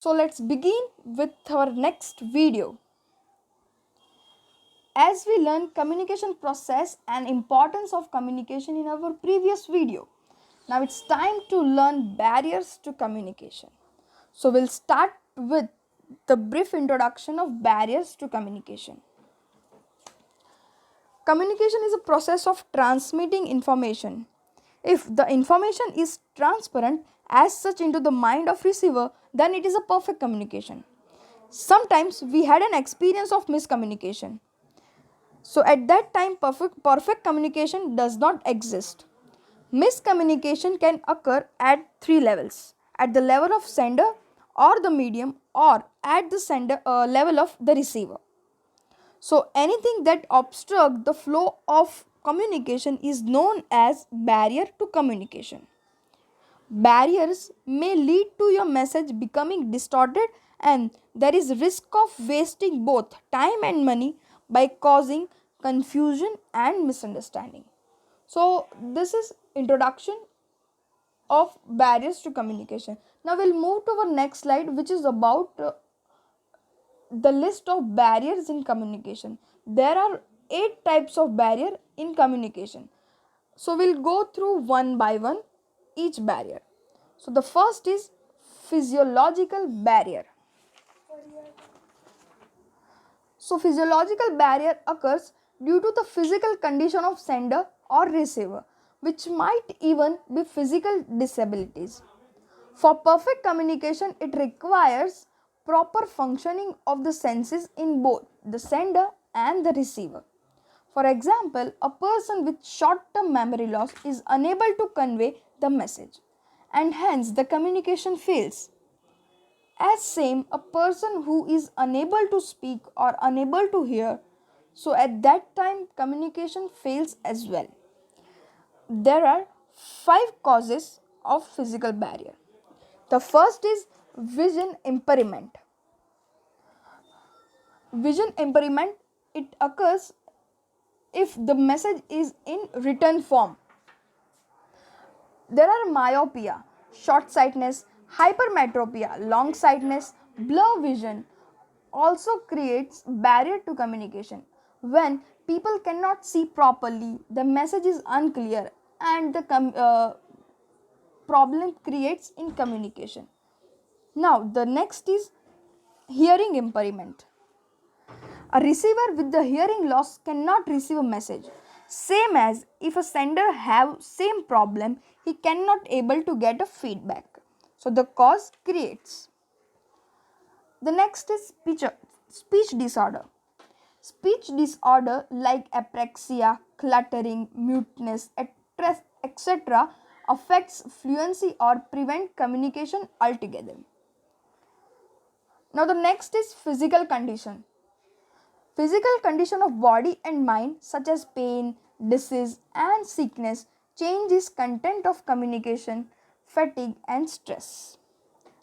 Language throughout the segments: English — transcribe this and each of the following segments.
So let's begin with our next video. As we learn communication process and importance of communication in our previous video, now it's time to learn barriers to communication. So we'll start with the brief introduction of barriers to communication. Communication is a process of transmitting information. If the information is transparent as such into the mind of receiver, then it is a perfect communication. Sometimes we had an experience of miscommunication. So at that time, perfect communication does not exist. Miscommunication can occur at three levels: at the level of sender or the medium, or at the sender level of the receiver. So anything that obstructs the flow of communication is known as barrier to communication. Barriers may lead to your message becoming distorted, and there is risk of wasting both time and money by causing confusion and misunderstanding. So this is introduction of barriers to communication. Now we'll move to our next slide, which is about the list of barriers in communication. There are 8 types of barrier in communication. So we'll go through one by one each barrier. So the first is physiological barrier. So physiological barrier occurs due to the physical condition of sender or receiver, which might even be physical disabilities. For perfect communication, it requires proper functioning of the senses in both the sender and the receiver. For example, a person with short-term memory loss is unable to convey the message, and hence the communication fails. As same, a person who is unable to speak or unable to hear, so at that time communication fails as well. There are 5 causes of physical barrier. The first is vision impairment. Vision impairment, it occurs if the message is in written form. There are myopia, short-sightedness, hypermetropia, long-sightedness, blur vision also creates barrier to communication. When people cannot see properly, the message is unclear, and the problem creates in communication. Now the next is hearing impairment. A receiver with the hearing loss cannot receive a message. Same as if a sender have same problem, he cannot able to get a feedback. So the cause creates. The next is speech disorder. Speech disorder like apraxia, cluttering, muteness, etc. affects fluency or prevent communication altogether. Now the next is physical condition. Physical condition of body and mind such as pain, disease and sickness changes content of communication, fatigue and stress.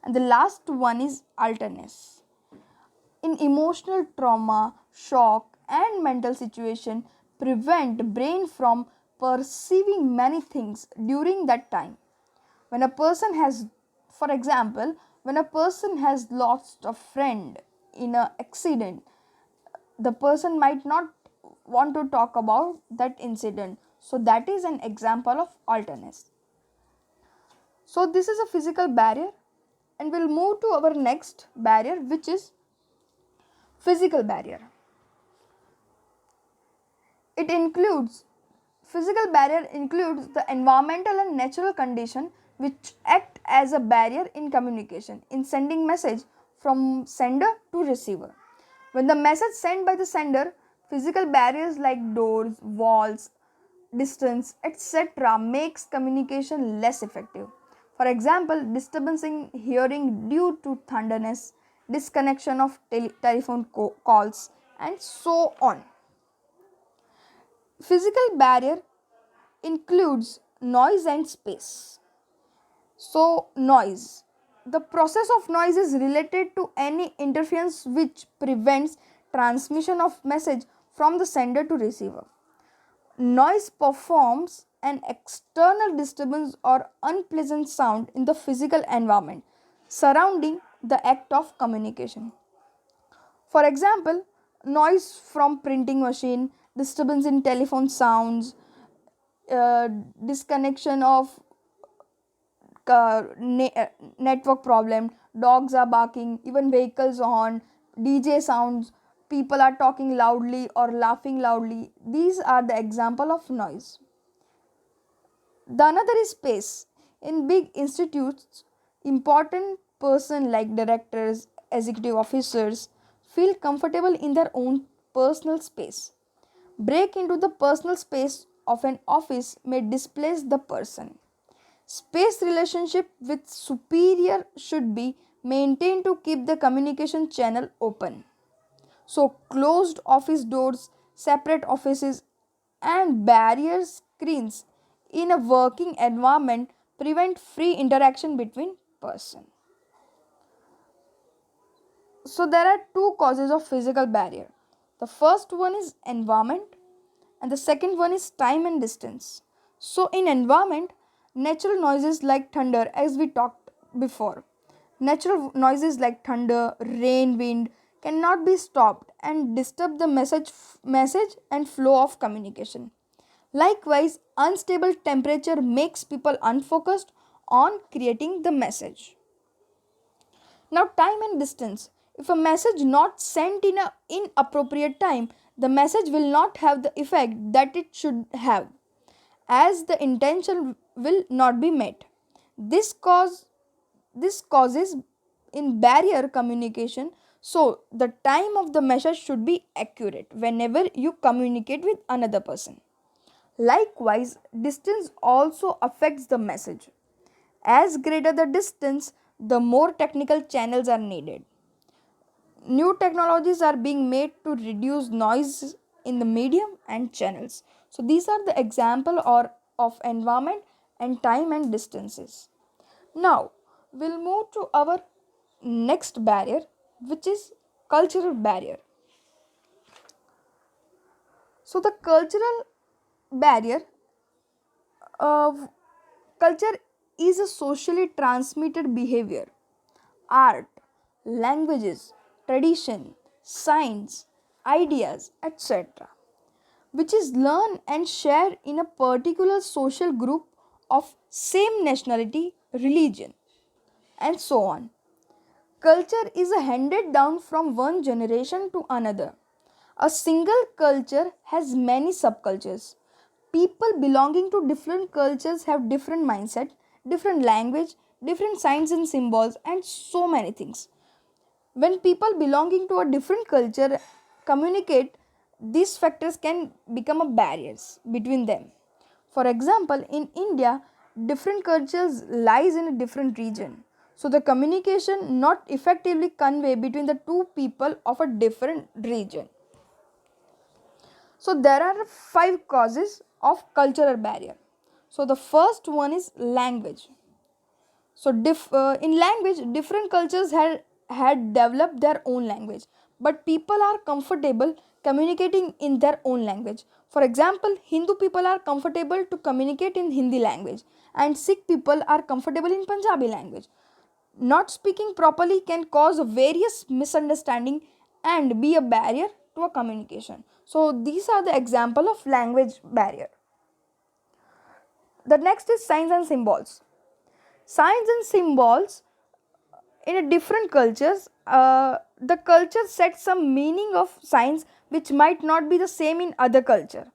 And the last one is alertness. In emotional trauma, shock and mental situation prevent brain from perceiving many things during that time. When a person has, for example, when a person has lost a friend in an accident, the person might not want to talk about that incident. So that is an example of alertness. So this is a physical barrier, and we'll move to our next barrier, which is physical barrier. Physical barrier includes the environmental and natural condition which act as a barrier in communication in sending message from sender to receiver. When the message sent by the sender, physical barriers like doors, walls, distance, etc. makes communication less effective. For example, disturbance in hearing due to thunderness, disconnection of telephone calls, and so on. Physical barrier includes noise and space. So, noise. The process of noise is related to any interference which prevents transmission of message from the sender to receiver. Noise performs an external disturbance or unpleasant sound in the physical environment surrounding the act of communication. For example, noise from printing machine, disturbance in telephone sounds, uh, disconnection of network problem, dogs are barking, even vehicles on, DJ sounds, people are talking loudly or laughing loudly. These are the example of noise. The another is space. In big institutes, important person like directors, executive officers feel comfortable in their own personal space. Break into the personal space of an office may displace the person. Space relationship with superior should be maintained to keep the communication channel open. So, closed office doors, separate offices, and barrier screens in a working environment prevent free interaction between persons. So, there are two causes of physical barrier. The first one is environment, and the second one is time and distance. So, in environment, natural noises like thunder, as we talked before, natural noises like thunder, rain, wind cannot be stopped and disturb the message and flow of communication. Likewise, unstable temperature makes people unfocused on creating the message. Now, time and distance. If a message not sent in a inappropriate time, the message will not have the effect that it should have, as the intention will not be met. This cause this causes in barrier communication. So the time of the message should be accurate whenever you communicate with another person. Likewise, distance also affects the message. As greater the distance, the more technical channels are needed. New technologies are being made to reduce noise in the medium and channels. So these are the example or of environment and time and distances. Now we'll move to our next barrier, which is cultural barrier. So the cultural barrier of culture is a socially transmitted behavior, art, languages, tradition, science, ideas, etc., which is learned and shared in a particular social group of same nationality, religion, and so on. Culture is handed down from one generation to another. A single culture has many subcultures. People belonging to different cultures have different mindset, different language, different signs and symbols, and so many things. When people belonging to a different culture communicate, these factors can become a barriers between them. For example, in India, different cultures lies in a different region. So the communication not effectively convey between the two people of a different region. So there are five causes of cultural barrier. So the first one is language. So in language, different cultures had developed their own language, but people are comfortable communicating in their own language. For example, Hindu people are comfortable to communicate in Hindi language, and Sikh people are comfortable in Punjabi language. Not speaking properly can cause various misunderstanding and be a barrier to a communication. So these are the example of language barrier. The next is signs and symbols. Signs and symbols in a different cultures, the culture sets some meaning of signs which might not be the same in other culture.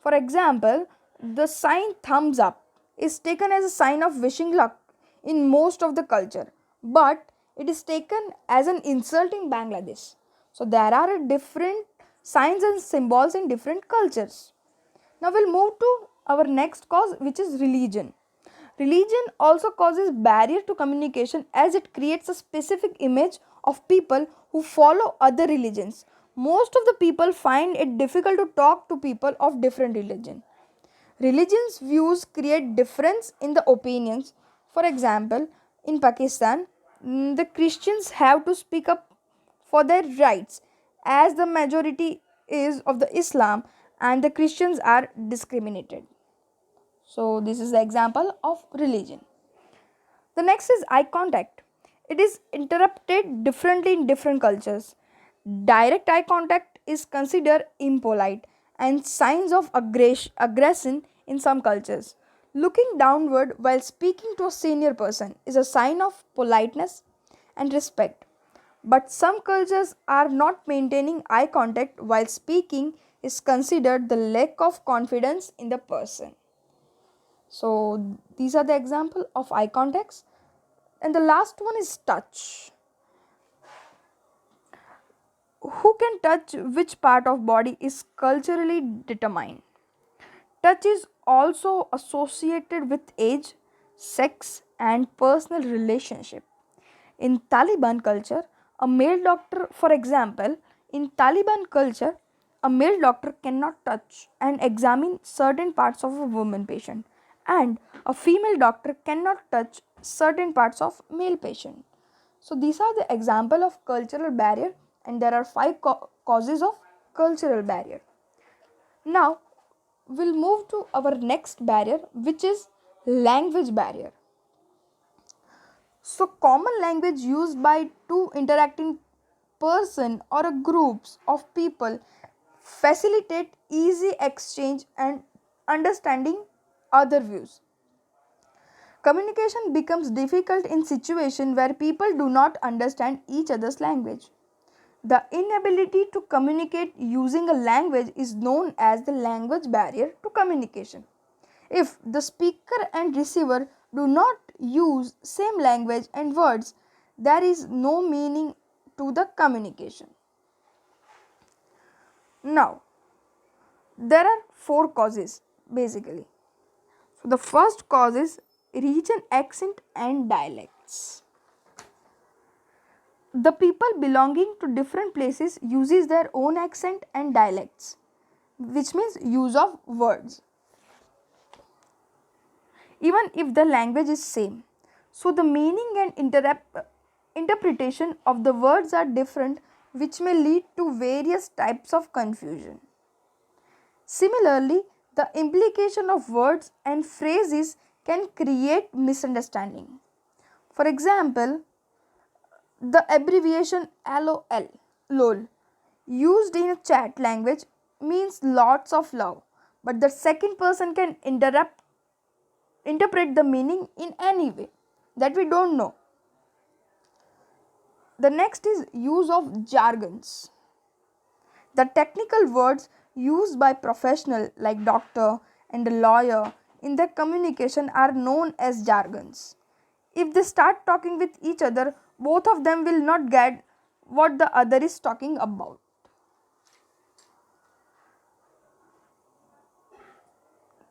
For example, the sign thumbs up is taken as a sign of wishing luck in most of the culture, but it is taken as an insult in Bangladesh. So there are different signs and symbols in different cultures. Now we'll move to our next cause, which is religion. Religion also causes barrier to communication as it creates a specific image of people who follow other religions. Most of the people find it difficult to talk to people of different religion. Religion's views create difference in the opinions. For example, in Pakistan, the Christians have to speak up for their rights as the majority is of the Islam and the Christians are discriminated. So this is the example of religion. The next is eye contact. It is interpreted differently in different cultures. Direct eye contact is considered impolite and signs of aggression in some cultures. Looking downward while speaking to a senior person is a sign of politeness and respect. But some cultures are not maintaining eye contact while speaking is considered the lack of confidence in the person. So these are the example of eye contacts. And the last one is touch. Who can touch which part of body is culturally determined. Touch is also associated with age, sex and personal relationship. In Taliban culture, a male doctor, for example, in Taliban culture, a male doctor cannot touch and examine certain parts of a woman patient, and a female doctor cannot touch certain parts of male patient. So these are the example of cultural barrier, and there are five causes of cultural barrier. Now we'll move to our next barrier, which is language barrier. So common language used by two interacting person or a groups of people facilitate easy exchange and understanding other views. Communication becomes difficult in situations where people do not understand each other's language. The inability to communicate using a language is known as the language barrier to communication. If the speaker and receiver do not use same language and words, there is no meaning to the communication. Now, there are four causes basically. So the first cause is region, accent and dialects. The people belonging to different places uses their own accent and dialects, which means use of words, even if the language is same. So the meaning and interpretation of the words are different, which may lead to various types of confusion. Similarly, the implication of words and phrases can create misunderstanding. For example, the abbreviation LOL used in a chat language means lots of love, but the second person can interpret the meaning in any way that we don't know. The next is use of jargons. The technical words used by professionals like doctor and a lawyer in their communication are known as jargons. If they start talking with each other, both of them will not get what the other is talking about.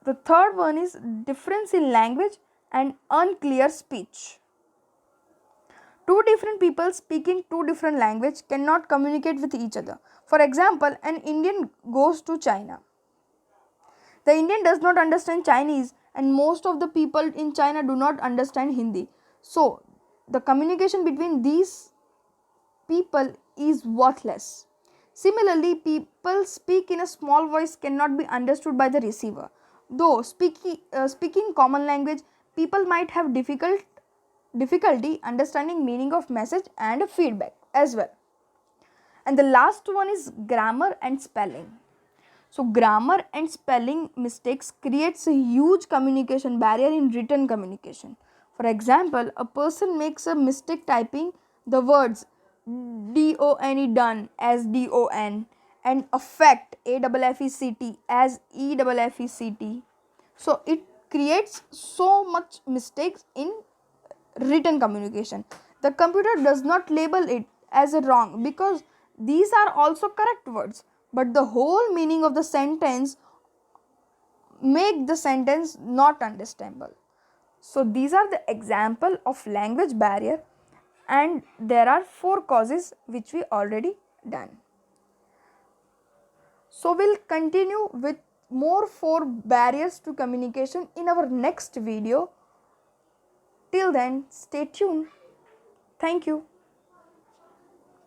The third one is difference in language and unclear speech. Two different people speaking two different language cannot communicate with each other. For example, an Indian goes to China. The Indian does not understand Chinese and most of the people in China do not understand Hindi. So, the communication between these people is worthless. Similarly, people speak in a small voice cannot be understood by the receiver. Though speaking common language, people might have difficulty understanding meaning of message and feedback as well. And the last one is grammar and spelling. So grammar and spelling mistakes creates a huge communication barrier in written communication. For example, a person makes a mistake typing the words DONE done as DON and affect AFFECT as EFFECT. So it creates so much mistakes in written communication. The computer does not label it as a wrong because these are also correct words, but the whole meaning of the sentence make the sentence not understandable. So these are the example of language barrier, and there are four causes which we already done. So we'll continue with more four barriers to communication in our next video. Till then, stay tuned. Thank you.